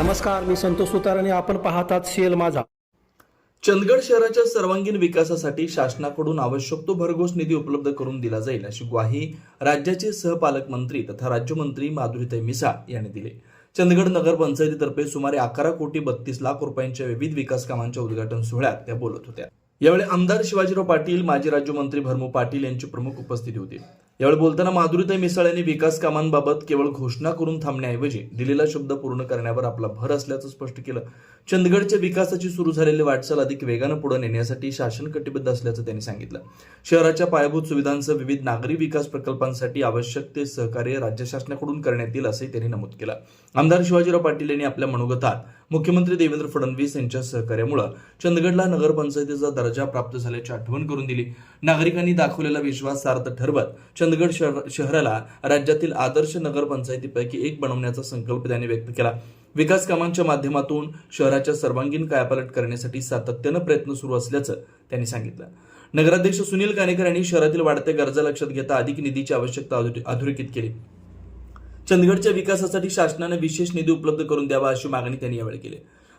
नमस्कार, मी संतोष सुतार आणि आपण पाहतात शेल माझा. चंदगड शहराच्या सर्वांगीण विकासासाठी शासनाकडून आवश्यक तो भरघोस निधी उपलब्ध करून दिला जाईल अशी ग्वाही राज्याचे सहपालकमंत्री तथा राज्यमंत्री माधुरीताई मिसाळ यांनी दिली. चंदगड नगर पंचायतीतर्फे सुमारे 11 कोटी 32 लाख रुपयांच्या विविध विकास कामांच्या उद्घाटन सोहळ्यात त्या बोलत होत्या. यावेळी आमदार शिवाजीराव पाटील, माजी राज्यमंत्री भरमू पाटील यांची प्रमुख उपस्थिती होती. यावेळी बोलताना माधुरीताई मिसाळ यांनी विकास कामांबाबत केवळ घोषणा करून थांबण्याऐवजी दिलेला शब्द पूर्ण करण्यावर आपला भर असल्याचं स्पष्ट केलं. चंदगडच्या विकासाची सुरू झालेली वाटचाल अधिक वेगानं पुढे नेण्यासाठी शासन कटिबद्ध असल्याचं त्यांनी सांगितलं. शहराच्या पायाभूत सुविधांसह विविध नागरी विकास प्रकल्पांसाठी आवश्यक ते सहकार्य राज्य शासनाकडून करण्यात येईल असंही त्यांनी नमूद केलं. आमदार शिवाजीराव पाटील यांनी आपल्या मनोगतात मुख्यमंत्री देवेंद्र फडणवीस यांच्या सहकार्यामुळे चंदगडला नगरपंचायतीचा दर्जा प्राप्त झाल्याची आठवण करून दिली. नागरिकांनी दाखवलेला विश्वास सार्थ ठरवत चंदगड शहराला राज्यातील आदर्श नगरपंचायतीपैकी एक बनवण्याचा संकल्प त्यांनी व्यक्त केला. विकास कामांच्या माध्यमातून शहराच्या सर्वांगीण कायापालट करण्यासाठी सातत्यानं प्रयत्न सुरू असल्याचं त्यांनी सांगितलं. नगराध्यक्ष सुनील कानेकर यांनी शहरातील वाढत्या गरजा लक्षात घेता अधिक निधीची आवश्यकता अधोरेखित केली. चंदगडच्या विकासासाठी शासनाने विशेष निधी उपलब्ध करून द्यावा अशी मागणी त्यांनी यावेळी केली.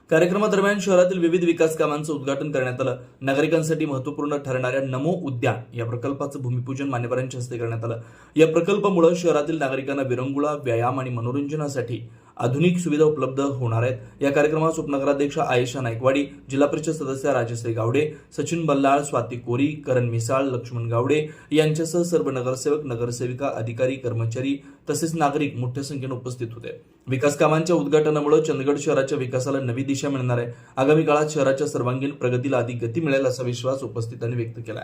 कार्यक्रमादरम्यान शहरातील विविध विकास कामांचं उद्घाटन करण्यात आलं. नागरिकांसाठी महत्त्वपूर्ण ठरणाऱ्या नमो उद्यान या प्रकल्पाचं भूमिपूजन मान्यवरांच्या हस्ते करण्यात आलं. या प्रकल्पामुळे शहरातील नागरिकांना विरंगुळा, व्यायाम आणि मनोरंजनासाठी आधुनिक सुविधा उपलब्ध होणार आहेत. या कार्यक्रमात उपनगराध्यक्ष आयशा नायकवाडी, जिल्हा परिषद सदस्य राजश्री गावडे, सचिन बल्लाळ, स्वाती कोरी, करण मिसाळ, लक्ष्मण गावडे यांच्यासह सर्व नगरसेवक, नगरसेविका, अधिकारी, कर्मचारी तसेच नागरिक मोठ्या संख्येने उपस्थित होते. विकास कामांच्या उद्घाटनामुळे चंदगड शहराच्या विकासाला नवी दिशा मिळणार आहे. आगामी काळात शहराच्या सर्वांगीण प्रगतीला अधिक गती मिळेल असा विश्वास उपस्थितांनी व्यक्त केला.